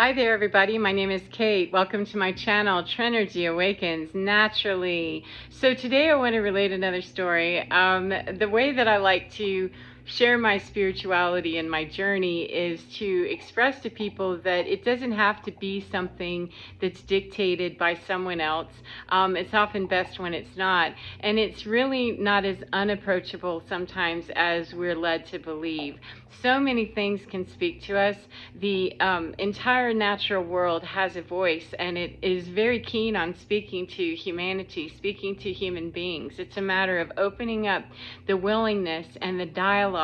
Hi there, everybody. My name is Kate. Welcome to my channel, Trenergy Awakens Naturally. So today I want to relate another story. The way that I like to share my spirituality and my journey is to express to people that it doesn't have to be something that's dictated by someone else. It's often best when it's not. And it's really not as unapproachable sometimes as we're led to believe. So many things can speak to us. The entire natural world has a voice, and it is very keen on speaking to humanity, speaking to human beings. It's a matter of opening up the willingness and the dialogue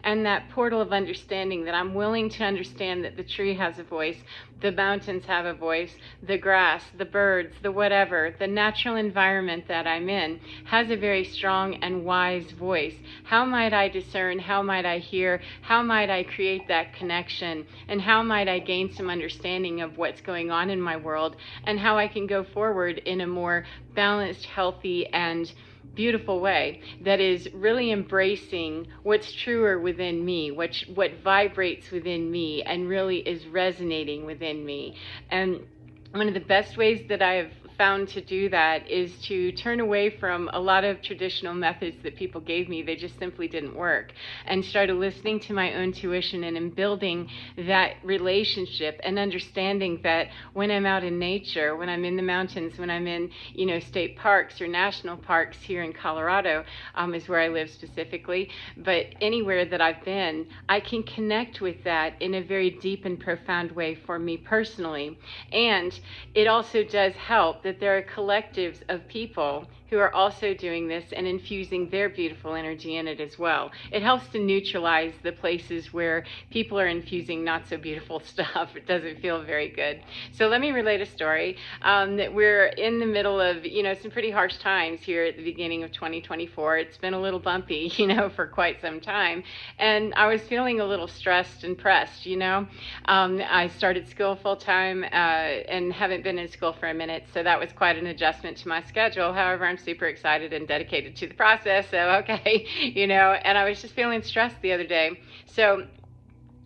and that portal of understanding, that I'm willing to understand that the tree has a voice, the mountains have a voice, the grass, the birds, the whatever, the natural environment that I'm in has a very strong and wise voice. How might I discern? How might I hear? How might I create that connection? And how might I gain some understanding of what's going on in my world, and how I can go forward in a more balanced, healthy, and beautiful way that is really embracing what's truer within me, what vibrates within me and really is resonating within me. And one of the best ways that I've found to do that is to turn away from a lot of traditional methods that people gave me. They just simply didn't work, and started listening to my own tuition and in building that relationship and understanding that when I'm out in nature, when I'm in the mountains, when I'm in, state parks or national parks here in Colorado, is where I live specifically, but anywhere that I've been, I can connect with that in a very deep and profound way for me personally. And it also does help that there are collectives of people who are also doing this and infusing their beautiful energy in it as well. It helps to neutralize the places where people are infusing not so beautiful stuff. It doesn't feel very good. So let me relate a story. That we're in the middle of, some pretty harsh times here at the beginning of 2024. It's been a little bumpy, for quite some time. And I was feeling a little stressed and pressed, I started school full time and haven't been in school for a minute, so that was quite an adjustment to my schedule. However, I'm super excited and dedicated to the process, so okay, and I was just feeling stressed the other day. So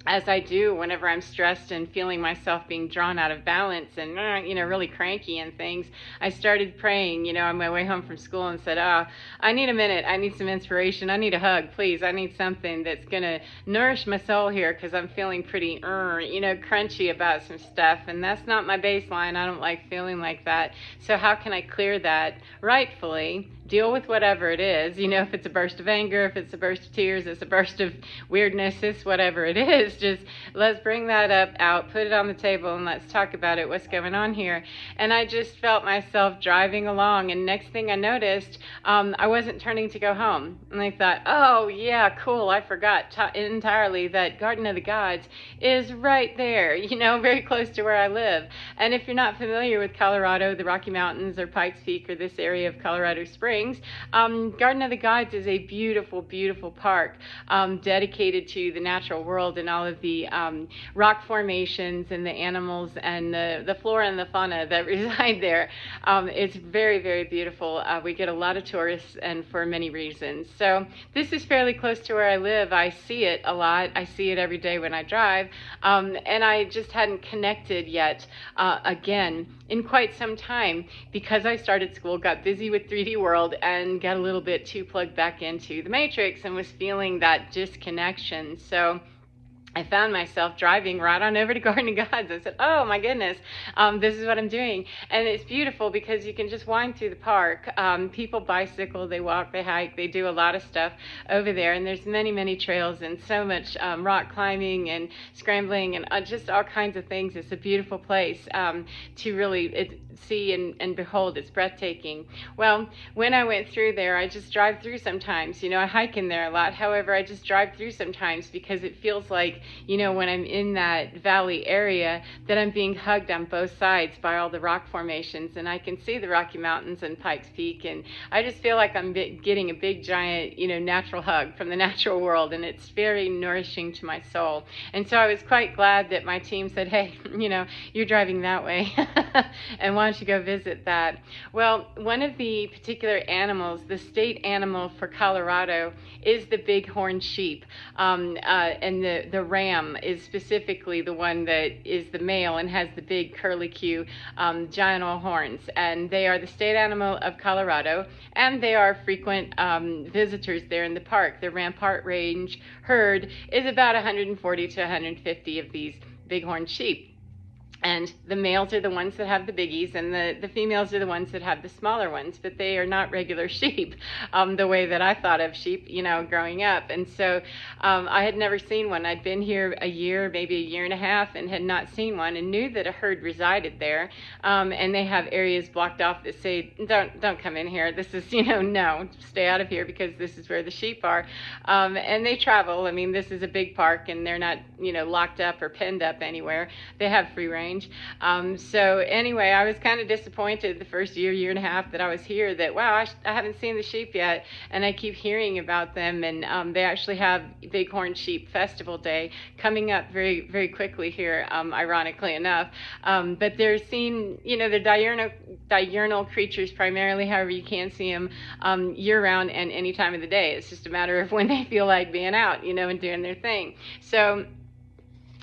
as I do whenever I'm stressed and feeling myself being drawn out of balance and, really cranky and things, I started praying, on my way home from school and said, I need a minute. I need some inspiration. I need a hug, please. I need something that's going to nourish my soul here, because I'm feeling pretty, crunchy about some stuff, and that's not my baseline. I don't like feeling like that. So how can I clear that rightfully? Deal with whatever it is, if it's a burst of anger, if it's a burst of tears, it's a burst of weirdness, it's whatever it is. Just let's bring that out, put it on the table, and let's talk about it. What's going on here? And I just felt myself driving along, and next thing I noticed, I wasn't turning to go home. And I thought, oh yeah, cool, I forgot entirely that Garden of the Gods is right there, very close to where I live. And if you're not familiar with Colorado, the Rocky Mountains or Pikes Peak or this area of Colorado Springs, Garden of the Gods is a beautiful, beautiful park dedicated to the natural world and all of the rock formations and the animals and the flora and the fauna that reside there. It's very, very beautiful. We get a lot of tourists, and for many reasons. So this is fairly close to where I live. I see it a lot. I see it every day when I drive, and I just hadn't connected yet again in quite some time, because I started school, got busy with 3D World, and got a little bit too plugged back into the Matrix and was feeling that disconnection. So I found myself driving right on over to Garden of Gods. I said, oh my goodness, this is what I'm doing. And it's beautiful because you can just wind through the park. People bicycle, they walk, they hike, they do a lot of stuff over there. And there's many, many trails and so much rock climbing and scrambling and just all kinds of things. It's a beautiful place to really see and behold. It's breathtaking. Well, when I went through there, I just drive through sometimes. I hike in there a lot. However, I just drive through sometimes because it feels like, when I'm in that valley area, that I'm being hugged on both sides by all the rock formations, and I can see the Rocky Mountains and Pikes Peak, and I just feel like I'm getting a big giant, natural hug from the natural world, and it's very nourishing to my soul. And so I was quite glad that my team said, hey, you're driving that way, and why don't you go visit that? Well, one of the particular animals, the state animal for Colorado, is the bighorn sheep, and the ram is specifically the one that is the male and has the big curlicue giant horns, and they are the state animal of Colorado, and they are frequent visitors there in the park. The Rampart Range herd is about 140 to 150 of these bighorn sheep. And the males are the ones that have the biggies, and the females are the ones that have the smaller ones, but they are not regular sheep, the way that I thought of sheep, you know, growing up. And so I had never seen one. I'd been here a year, maybe a year and a half, and had not seen one, and knew that a herd resided there. And they have areas blocked off that say, don't come in here. This is, you know, no, stay out of here, because this is where the sheep are. And they travel. I mean, this is a big park, and they're not, you know, locked up or penned up anywhere. They have free range. So anyway, I was kind of disappointed the first year and a half that I was here that, wow, I haven't seen the sheep yet, and I keep hearing about them. And they actually have Bighorn Sheep Festival Day coming up very, very quickly here, ironically enough. But they're seen, you know, they're diurnal creatures primarily. However, you can see them year-round and any time of the day. It's just a matter of when they feel like being out, you know, and doing their thing. So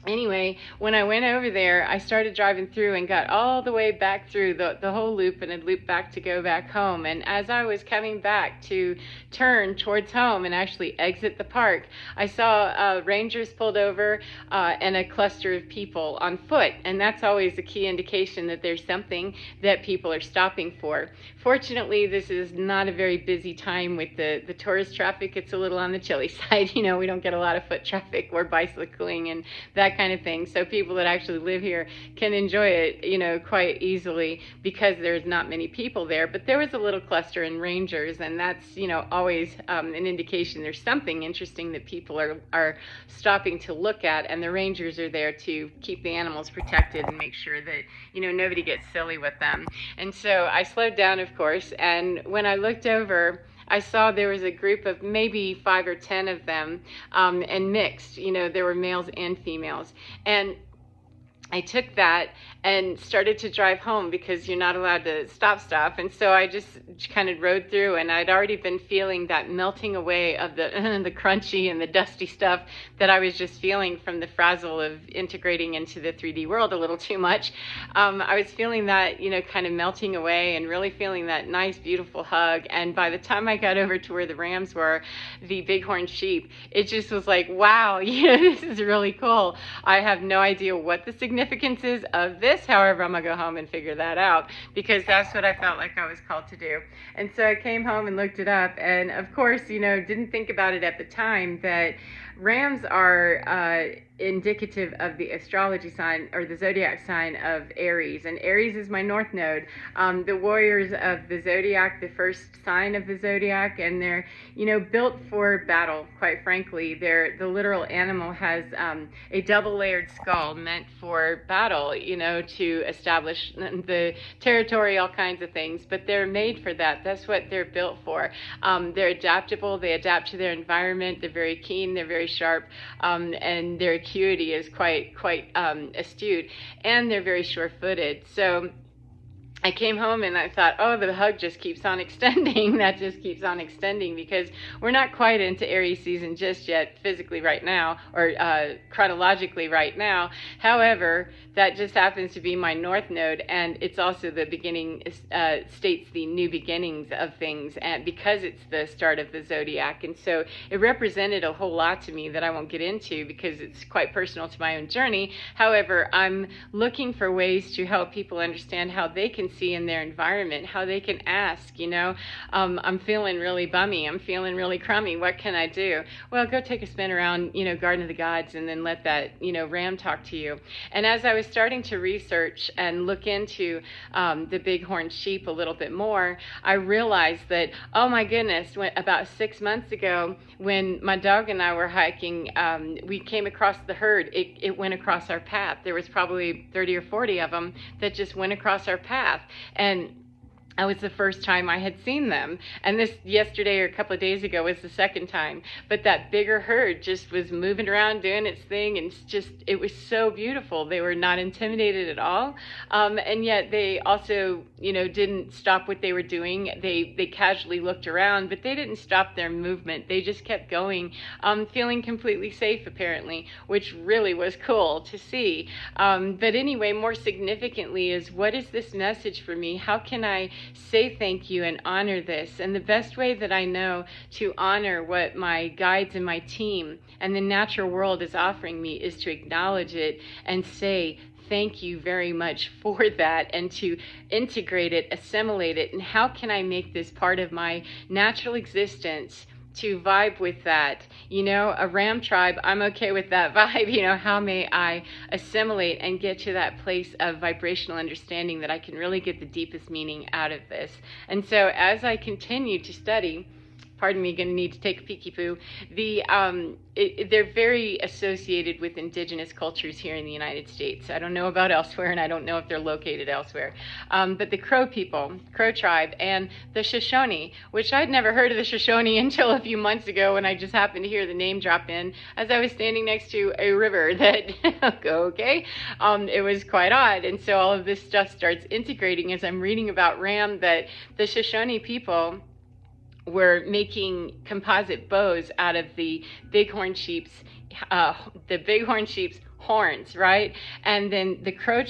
anyway, when I went over there, I started driving through and got all the way back through the whole loop, and had looped back to go back home. And as I was coming back to turn towards home and actually exit the park, I saw rangers pulled over and a cluster of people on foot. And that's always a key indication that there's something that people are stopping for. Fortunately, this is not a very busy time with the tourist traffic. It's a little on the chilly side. You know, we don't get a lot of foot traffic or bicycling and that kind of thing. So people that actually live here can enjoy it, you know, quite easily, because there's not many people there. But there was a little cluster in rangers, and that's, you know, always an indication there's something interesting that people are stopping to look at, and the rangers are there to keep the animals protected and make sure that, you know, nobody gets silly with them. And so I slowed down, of course, and when I looked over, I saw there was a group of maybe 5 or 10 of them, and mixed, you know, there were males and females. And I took that and started to drive home, because you're not allowed to stop. And so I just kind of rode through, and I'd already been feeling that melting away of the the crunchy and the dusty stuff that I was just feeling from the frazzle of integrating into the 3D world a little too much. I was feeling that, you know, kind of melting away, and really feeling that nice, beautiful hug. And by the time I got over to where the rams were, the bighorn sheep, it just was like, wow, you know, this is really cool. I have no idea what the significance is of this. However, I'm gonna go home and figure that out, because that's what I felt like I was called to do. And so I came home and looked it up, and of course, you know, didn't think about it at the time that rams are indicative of the astrology sign, or the zodiac sign of Aries, and Aries is my north node, the warriors of the zodiac, the first sign of the zodiac. And they're, you know, built for battle, quite frankly. The literal animal has a double layered skull meant for battle, you know, to establish the territory, all kinds of things, but they're made for that. That's what they're built for. They're adaptable, they adapt to their environment, they're very keen, they're very sharp, and their acuity is quite astute, and they're very sure-footed. So I came home and I thought, oh, the hug just keeps on extending. That just keeps on extending, because we're not quite into Aries season just yet, physically right now, or chronologically right now. However, that just happens to be my north node, and it's also the beginning, states the new beginnings of things, and because it's the start of the zodiac. And so it represented a whole lot to me that I won't get into, because it's quite personal to my own journey. However, I'm looking for ways to help people understand how they can see in their environment, how they can ask, you know, I'm feeling really bummy, I'm feeling really crummy, what can I do? Well, go take a spin around, you know, Garden of the Gods, and then let that, you know, ram talk to you. And as I was starting to research and look into the bighorn sheep a little bit more, I realized that, oh my goodness, about 6 months ago, when my dog and I were hiking, we came across the herd. It went across our path. There was probably 30 or 40 of them that just went across our path. And that was the first time I had seen them. And this yesterday or a couple of days ago was the second time. But that bigger herd just was moving around doing its thing, and it was so beautiful. They were not intimidated at all. And yet they also, didn't stop what they were doing. They casually looked around, but they didn't stop their movement. They just kept going, feeling completely safe apparently, which really was cool to see. But anyway, more significantly is, what is this message for me? How can I say thank you and honor this? And the best way that I know to honor what my guides and my team and the natural world is offering me is to acknowledge it and say thank you very much for that, and to integrate it, assimilate it. And how can I make this part of my natural existence to vibe with that? A ram tribe, I'm okay with that vibe. How may I assimilate and get to that place of vibrational understanding that I can really get the deepest meaning out of this? And so as I continue to study, pardon me, gonna need to take a peeky poo. They're very associated with indigenous cultures here in the United States. I don't know about elsewhere, and I don't know if they're located elsewhere. But the Crow people, Crow tribe, and the Shoshone, which I'd never heard of the Shoshone until a few months ago when I just happened to hear the name drop in as I was standing next to a river that, okay, it was quite odd. And so all of this stuff starts integrating as I'm reading about Ram, that the Shoshone people were making composite bows out of the bighorn sheep's horns, right? And then the Crow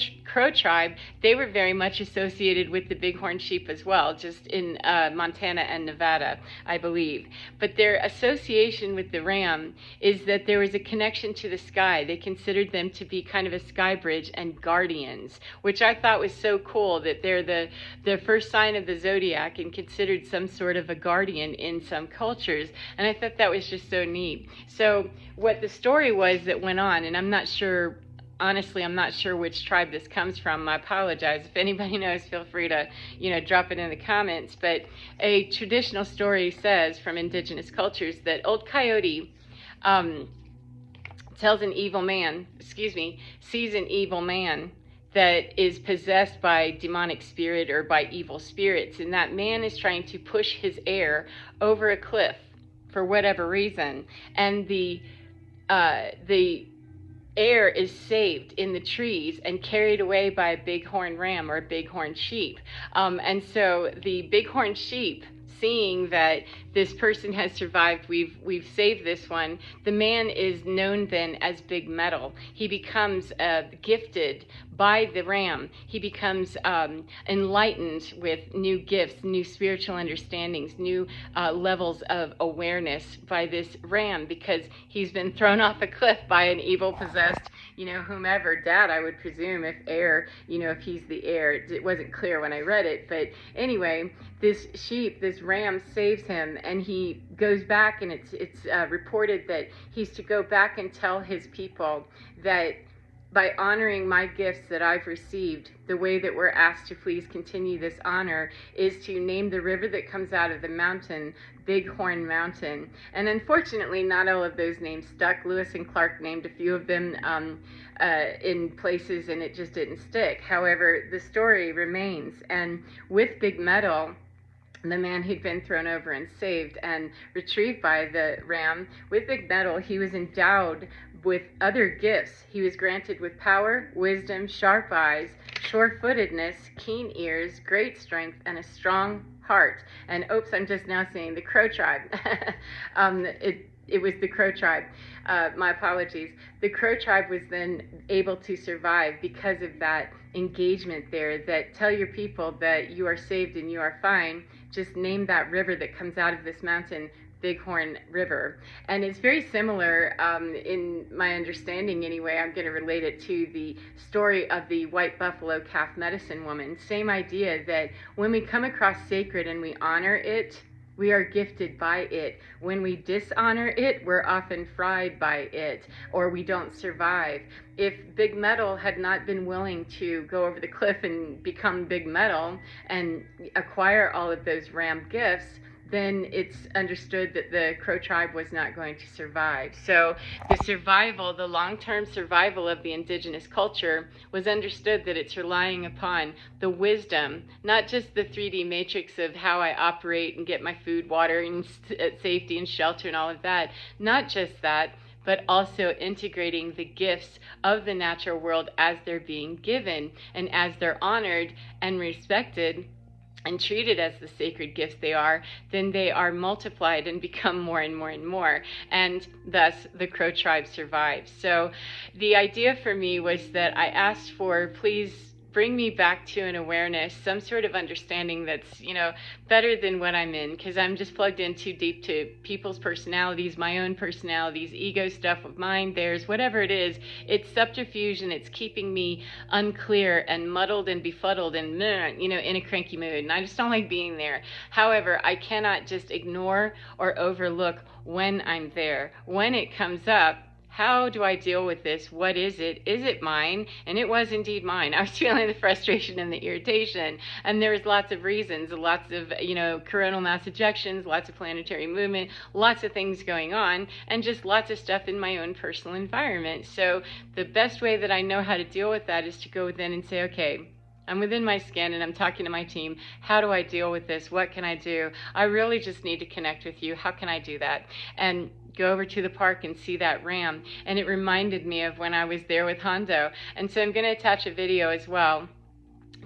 tribe, they were very much associated with the bighorn sheep as well, just in Montana and Nevada, I believe. But their association with the ram is that there was a connection to the sky. They considered them to be kind of a sky bridge and guardians, which I thought was so cool, that they're the first sign of the zodiac and considered some sort of a guardian in some cultures. And I thought that was just so neat. So what the story was that went on, and I'm not sure, honestly, I'm not sure which tribe this comes from. I apologize. If anybody knows, feel free to, drop it in the comments. But a traditional story says from indigenous cultures that Old Coyote sees an evil man that is possessed by demonic spirit or by evil spirits, and that man is trying to push his heir over a cliff for whatever reason, and the heir is saved in the trees and carried away by a bighorn ram or a bighorn sheep. And so the bighorn sheep, seeing that this person has survived, we've saved this one, the man is known then as Big Metal. He becomes gifted by the ram. He becomes enlightened with new gifts, new spiritual understandings, new levels of awareness by this ram, because he's been thrown off a cliff by an evil possessed, whomever, dad, I would presume, if heir, if he's the heir. It wasn't clear when I read it, but anyway, this ram saves him, and he goes back, and it's reported that he's to go back and tell his people that by honoring my gifts that I've received, the way that we're asked to please continue this honor is to name the river that comes out of the mountain Bighorn Mountain. And unfortunately, not all of those names stuck. Lewis and Clark named a few of them in places, and it just didn't stick. However, the story remains. And with Big Metal, the man who'd been thrown over and saved and retrieved by the ram, with Big Metal, he was endowed with other gifts. He was granted with power, wisdom, sharp eyes, sure-footedness, keen ears, great strength, and a strong heart. And oops, I'm just now saying the Crow tribe. It was the Crow tribe. My apologies. The Crow tribe was then able to survive because of that engagement there, that tell your people that you are saved and you are fine. Just name that river that comes out of this mountain Bighorn River. And it's very similar, in my understanding anyway, I'm going to relate it to the story of the white buffalo calf medicine woman. Same idea, that when we come across sacred and we honor it, we are gifted by it. When we dishonor it, we're often fried by it, or we don't survive. If Big Metal had not been willing to go over the cliff and become Big Metal and acquire all of those ram gifts, then it's understood that the Crow tribe was not going to survive. So the survival, the long-term survival of the indigenous culture was understood that it's relying upon the wisdom, not just the 3D matrix of how I operate and get my food, water, and safety and shelter and all of that. Not just that, but also integrating the gifts of the natural world as they're being given and as they're honored and respected and treated as the sacred gifts they are, then they are multiplied and become more and more and more. And thus the Crow tribe survives. So the idea for me was that I asked for, please bring me back to an awareness, some sort of understanding that's, better than what I'm in, because I'm just plugged in too deep to people's personalities, my own personalities, ego stuff of mine, theirs, whatever it is. It's subterfuge, and it's keeping me unclear and muddled and befuddled and, in a cranky mood. And I just don't like being there. However, I cannot just ignore or overlook when I'm there. When it comes up, how do I deal with this? What is it? Is it mine? And it was indeed mine. I was feeling the frustration and the irritation. And there was lots of reasons, lots of, coronal mass ejections, lots of planetary movement, lots of things going on, and just lots of stuff in my own personal environment. So the best way that I know how to deal with that is to go within and say, okay, I'm within my skin and I'm talking to my team. How do I deal with this? What can I do? I really just need to connect with you. How can I do that? And go over to the park and see that ram. And it reminded me of when I was there with Hondo. And so I'm going to attach a video as well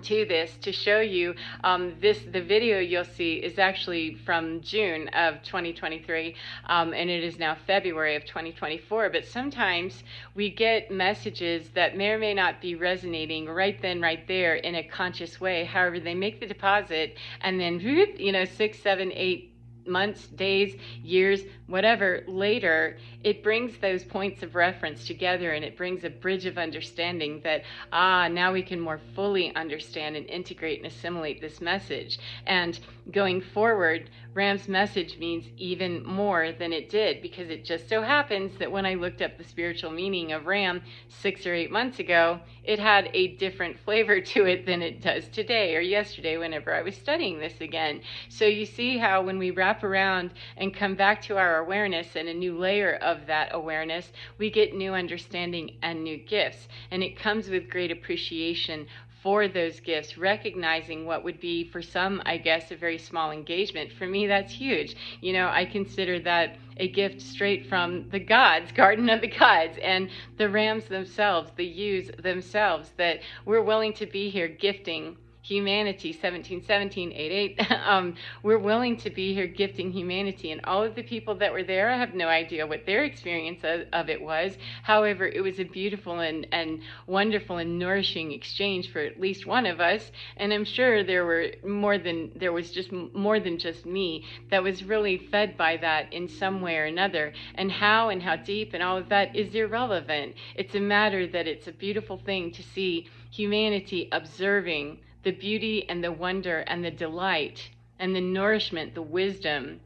to this to show you the video you'll see is actually from June of 2023 and it is now February of 2024. But sometimes we get messages that may or may not be resonating right then, right there in a conscious way. However, they make the deposit and then 6, 7, 8 months, days, years, whatever, later, it brings those points of reference together, and it brings a bridge of understanding that, now we can more fully understand and integrate and assimilate this message. And going forward, Ram's message means even more than it did, because it just so happens that when I looked up the spiritual meaning of Ram 6 or 8 months ago, it had a different flavor to it than it does today or yesterday whenever I was studying this again. So you see how when we wrap around and come back to our awareness and a new layer of that awareness, we get new understanding and new gifts. And it comes with great appreciation for those gifts, recognizing what would be for some, I guess, a very small engagement. For me, that's huge. I consider that a gift straight from the gods, Garden of the Gods, and the rams themselves, the ewes themselves, that we're willing to be here gifting humanity. 1717-88. We're willing to be here gifting humanity, and all of the people that were there, I have no idea what their experience of it was. However, it was a beautiful and wonderful and nourishing exchange for at least one of us, and I'm sure there was more than just me that was really fed by that in some way or another. And how deep and all of that is irrelevant. It's a matter that it's a beautiful thing to see humanity observing the beauty and the wonder and the delight and the nourishment, the wisdom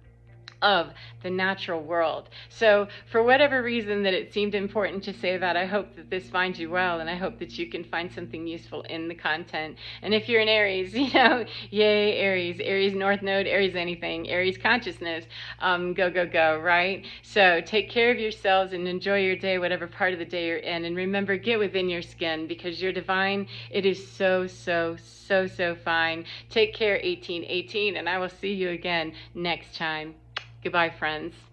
of the natural world. So for whatever reason that it seemed important to say that, I hope that this finds you well, and I hope that you can find something useful in the content. And if you're an Aries, yay Aries North Node, Aries anything, Aries consciousness, go, right? So take care of yourselves and enjoy your day, whatever part of the day you're in. And remember, get within your skin, because you're divine. It is so fine. Take care, 1818, and I will see you again next time. Goodbye, friends.